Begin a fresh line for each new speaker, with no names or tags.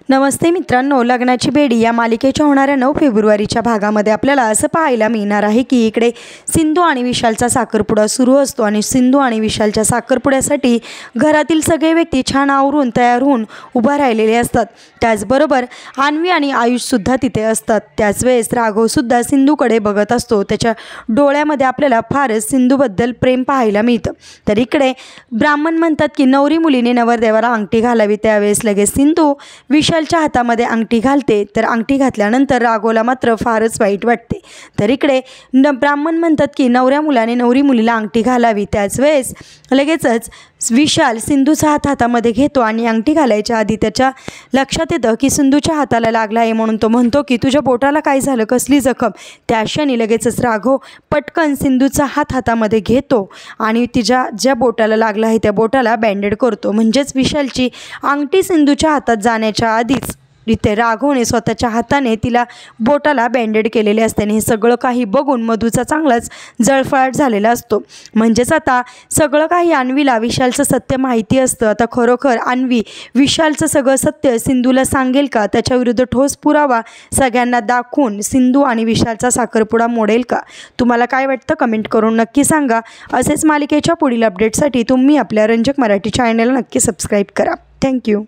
नमस्ते मित्रांनो, लग्नाची बेडी या मालिकेच्या होणाऱ्या 9 फेब्रुवारीच्या भागामध्ये आपल्याला असं पाहायला मिळणार आहे की इकडे सिंधू आणि विशालचा साखरपुडा सुरू असतो आणि सिंधू आणि विशालच्या साखरपुड्यासाठी घरातील सगळे व्यक्ती छान आवरून तयार होऊन उभा राहिलेले असतात। त्याचबरोबर अन्वी आणि आयुषसुद्धा तिथे असतात। त्याच वेळेस राघवसुद्धा सिंधूकडे बघत असतो। त्याच्या डोळ्यामध्ये आपल्याला फारच सिंधूबद्दल प्रेम पाहायला मिळतं। तर इकडे ब्राह्मण म्हणतात की नवरी मुलीने नवरदेवाला अंगठी घालावी। त्यावेळेस लगेच सिंधू विशालच्या हातामध्ये अंगठी घालते। तर अंगठी घातल्यानंतर राघवला मात्र फारच वाईट वाटते। तर इकडे ब्राह्मण म्हणतात की नवऱ्या मुलाने नवरी मुलीला अंगठी घालावी। त्याच वेळेस लगेचच विशाल सिंधूचा हातामध्ये घेतो आणि अंगठी घालायच्या आधी त्याच्या लक्षात येतं की सिंधूच्या हाताला लागला आहे, म्हणून तो म्हणतो की तुझ्या बोटाला काय झालं, कसली जखम। त्या क्षणी लगेचच राघव पटकन सिंधूचा हातामध्ये घेतो आणि तिच्या ज्या बोटाला लागला आहे त्या बोटाला बँडेड करतो। म्हणजेच विशालची अंगठी सिंधूच्या हातात जाण्याच्या आधीच इथे राघवने स्वतःच्या हाताने तिला बोटाला बँडेड केलेले असते। हे सगळं काही बघून मधूचा चांगलाच जळफळाट झालेला असतो। म्हणजेच आता सगळं काही अन्वीला विशालचं सत्य माहिती असतं। आता खरोखर अन्वी विशालचं सगळं सत्य सिंधूला सांगेल का? त्याच्याविरुद्ध ठोस पुरावा सगळ्यांना दाखवून सिंधू आणि विशालचा साखरपुडा मोडेल का? तुम्हाला काय वाटतं कमेंट करून नक्की सांगा। असेच मालिकेच्या पुढील अपडेटसाठी तुम्ही आपल्या रंजक मराठी चॅनलला नक्की सबस्क्राईब करा। थँक्यू।